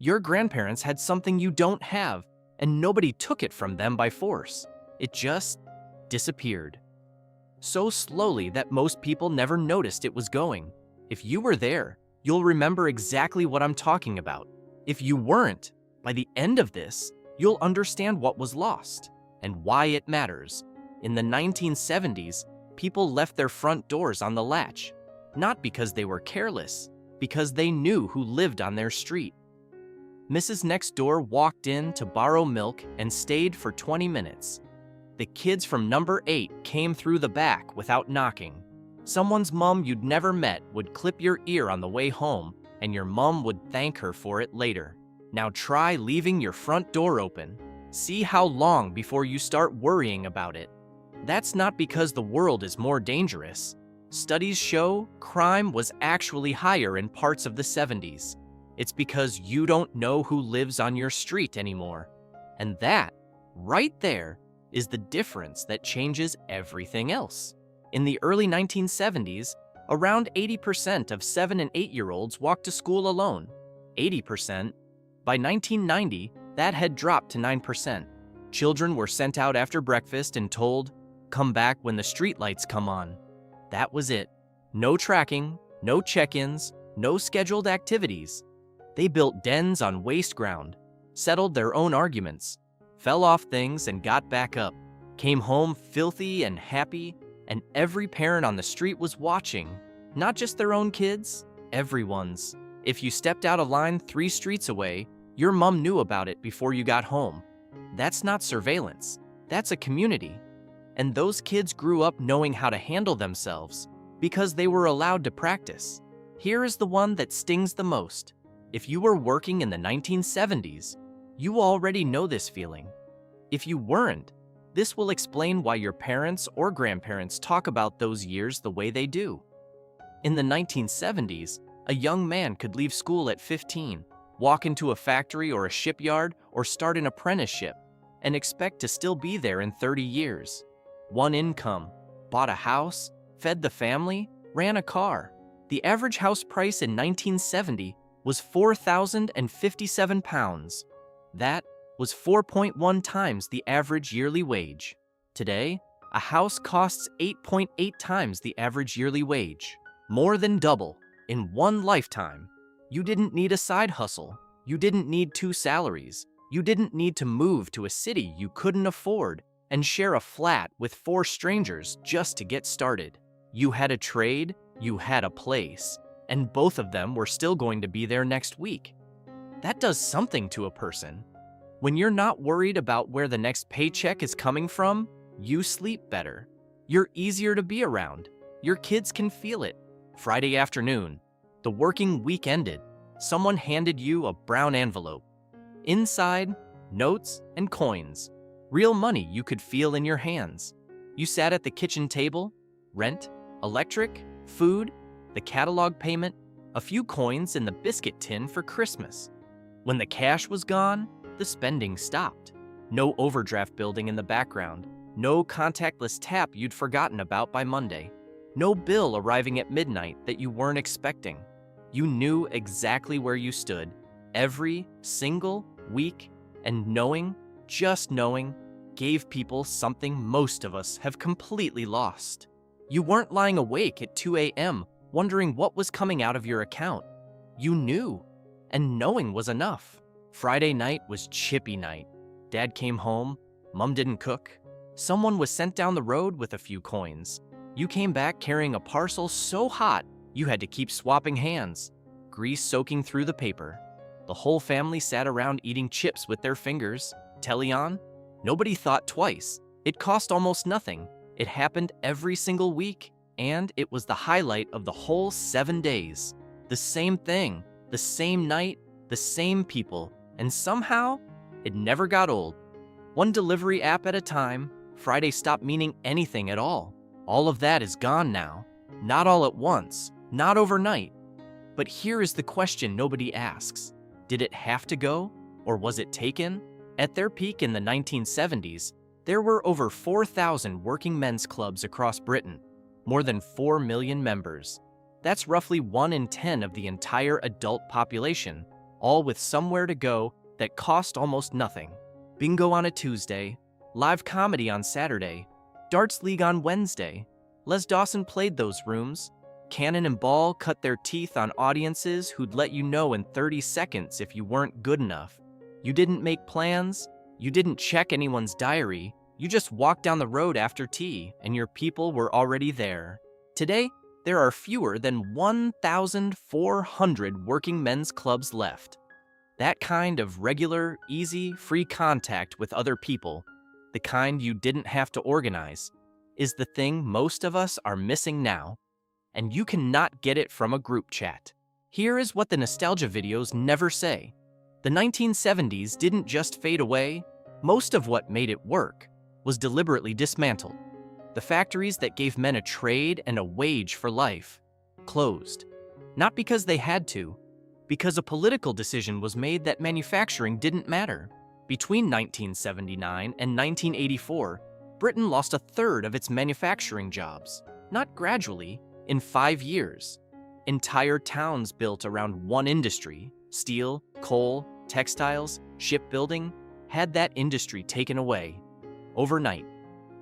Your grandparents had something you don't have, and nobody took it from them by force. It just disappeared. So slowly that most people never noticed it was going. If you were there, you'll remember exactly what I'm talking about. If you weren't, by the end of this, you'll understand what was lost and why it matters. In the 1970s, people left their front doors on the latch, not because they were careless, because they knew who lived on their street. Mrs. Next Door walked in to borrow milk and stayed for 20 minutes. The kids from number 8 came through the back without knocking. Someone's mom you'd never met would clip your ear on the way home, and your mom would thank her for it later. Now try leaving your front door open. See how long before you start worrying about it. That's not because the world is more dangerous. Studies show crime was actually higher in parts of the 70s. It's because you don't know who lives on your street anymore. And that, right there, is the difference that changes everything else. In the early 1970s, around 80% of 7- and 8-year-olds walked to school alone. 80%. By 1990, that had dropped to 9%. Children were sent out after breakfast and told, "Come back when the streetlights come on." That was it. No tracking, no check-ins, no scheduled activities. They built dens on waste ground, settled their own arguments, fell off things and got back up, came home filthy and happy, and every parent on the street was watching, not just their own kids, everyone's. If you stepped out of line 3 streets away, your mom knew about it before you got home. That's not surveillance, that's a community. And those kids grew up knowing how to handle themselves because they were allowed to practice. Here is the one that stings the most. If you were working in the 1970s, you already know this feeling. If you weren't, this will explain why your parents or grandparents talk about those years the way they do. In the 1970s, a young man could leave school at 15, walk into a factory or a shipyard or start an apprenticeship, and expect to still be there in 30 years. One income, bought a house, fed the family, ran a car. The average house price in 1970 was £4,057. That was 4.1 times the average yearly wage. Today, a house costs 8.8 times the average yearly wage. More than double in one lifetime. You didn't need a side hustle. You didn't need 2 salaries. You didn't need to move to a city you couldn't afford and share a flat with 4 strangers just to get started. You had a trade, you had a place, and both of them were still going to be there next week. That does something to a person. When you're not worried about where the next paycheck is coming from, you sleep better. You're easier to be around. Your kids can feel it. Friday afternoon, the working week ended. Someone handed you a brown envelope. Inside, notes and coins. Real money you could feel in your hands. You sat at the kitchen table, rent, electric, food, the catalog payment, a few coins in the biscuit tin for Christmas. When the cash was gone, the spending stopped. No overdraft building in the background. No contactless tap you'd forgotten about by Monday. No bill arriving at midnight that you weren't expecting. You knew exactly where you stood every single week, and knowing, just knowing, gave people something most of us have completely lost. You weren't lying awake at 2 a.m. wondering what was coming out of your account. You knew, and knowing was enough. Friday night was Chippy night. Dad came home, Mom didn't cook. Someone was sent down the road with a few coins. You came back carrying a parcel so hot you had to keep swapping hands, grease soaking through the paper. The whole family sat around eating chips with their fingers, telly on. Nobody thought twice. It cost almost nothing. It happened every single week, and it was the highlight of the whole 7 days. The same thing, the same night, the same people, and somehow, it never got old. One delivery app at a time, Friday stopped meaning anything at all. All of that is gone now. Not all at once, not overnight. But here is the question nobody asks. Did it have to go, or was it taken? At their peak in the 1970s, there were over 4,000 working men's clubs across Britain, more than 4 million members. That's roughly 1 in 10 of the entire adult population, all with somewhere to go that cost almost nothing. Bingo on a Tuesday, live comedy on Saturday, darts league on Wednesday. Les Dawson played those rooms. Cannon and Ball cut their teeth on audiences who'd let you know in 30 seconds if you weren't good enough. You didn't make plans, you didn't check anyone's diary, you just walked down the road after tea and your people were already there. Today, there are fewer than 1,400 working men's clubs left. That kind of regular, easy, free contact with other people, the kind you didn't have to organize, is the thing most of us are missing now. And you cannot get it from a group chat. Here is what the nostalgia videos never say. The 1970s didn't just fade away. Most of what made it work was deliberately dismantled. The factories that gave men a trade and a wage for life closed. Not because they had to, because a political decision was made that manufacturing didn't matter. Between 1979 and 1984, Britain lost a third of its manufacturing jobs. Not gradually, in 5 years. Entire towns built around one industry, steel, coal, textiles, shipbuilding, had that industry taken away. Overnight,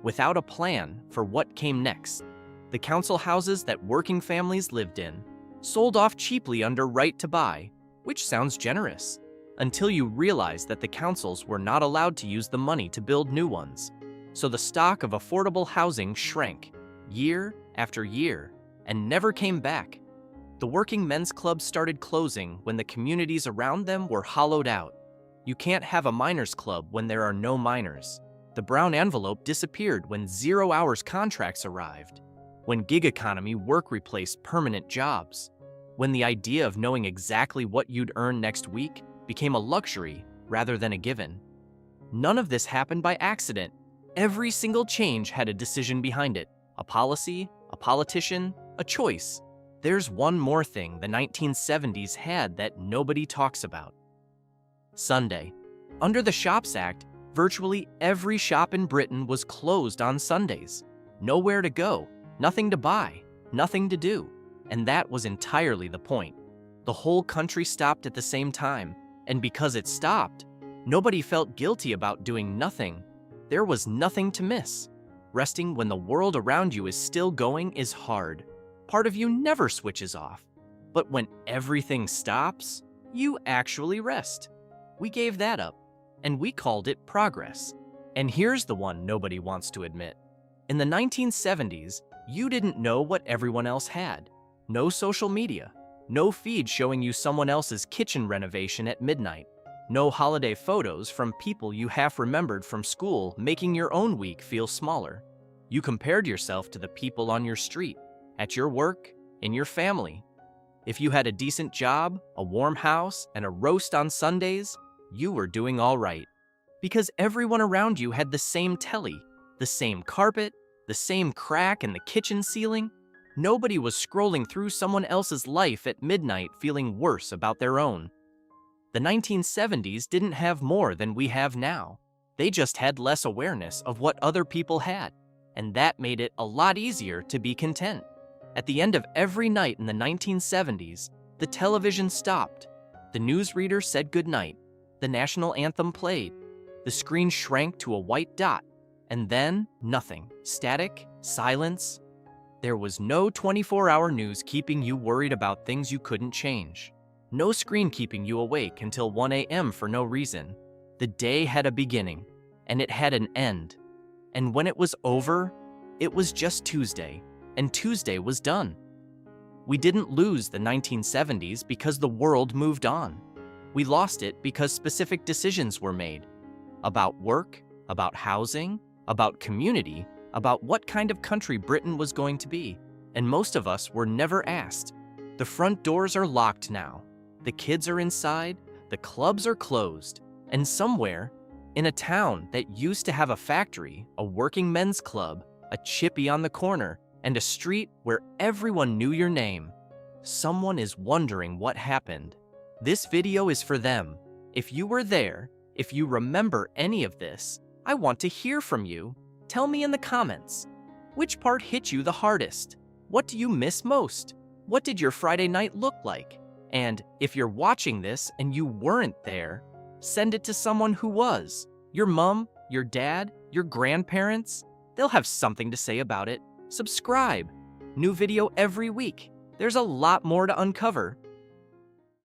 without a plan for what came next. The council houses that working families lived in sold off cheaply under right to buy, which sounds generous, until you realize that the councils were not allowed to use the money to build new ones. So the stock of affordable housing shrank, year after year, and never came back. The working men's clubs started closing when the communities around them were hollowed out. You can't have a miners' club when there are no miners. The brown envelope disappeared when 0 hours contracts arrived. When gig economy work replaced permanent jobs. When the idea of knowing exactly what you'd earn next week became a luxury rather than a given. None of this happened by accident. Every single change had a decision behind it. A policy, a politician, a choice. There's one more thing the 1970s had that nobody talks about. Sunday. Under the Shops Act, virtually every shop in Britain was closed on Sundays. Nowhere to go, nothing to buy, nothing to do. And that was entirely the point. The whole country stopped at the same time, and because it stopped, nobody felt guilty about doing nothing. There was nothing to miss. Resting when the world around you is still going is hard. Part of you never switches off. But when everything stops, you actually rest. We gave that up, and we called it progress. And here's the one nobody wants to admit. In the 1970s, you didn't know what everyone else had. No social media, no feed showing you someone else's kitchen renovation at midnight. No holiday photos from people you half remembered from school making your own week feel smaller. You compared yourself to the people on your street, at your work, in your family. If you had a decent job, a warm house, and a roast on Sundays, you were doing all right. Because everyone around you had the same telly, the same carpet, the same crack in the kitchen ceiling. Nobody was scrolling through someone else's life at midnight feeling worse about their own. The 1970s didn't have more than we have now. They just had less awareness of what other people had, and that made it a lot easier to be content. At the end of every night in the 1970s, the television stopped. The newsreader said goodnight. The national anthem played. The screen shrank to a white dot, and then nothing. Static, silence. There was no 24-hour news keeping you worried about things you couldn't change. No screen keeping you awake until 1 a.m. for no reason. The day had a beginning, and it had an end. And when it was over, it was just Tuesday, and Tuesday was done. We didn't lose the 1970s because the world moved on. We lost it because specific decisions were made. About work, about housing, about community, about what kind of country Britain was going to be. And most of us were never asked. The front doors are locked now. The kids are inside, the clubs are closed, and somewhere, in a town that used to have a factory, a working men's club, a Chippy on the corner, and a street where everyone knew your name, someone is wondering what happened. This video is for them. If you were there, if you remember any of this, I want to hear from you. Tell me in the comments. Which part hit you the hardest? What do you miss most? What did your Friday night look like? And if you're watching this and you weren't there, send it to someone who was. Your mom, your dad, your grandparents. They'll have something to say about it. Subscribe. New video every week. There's a lot more to uncover.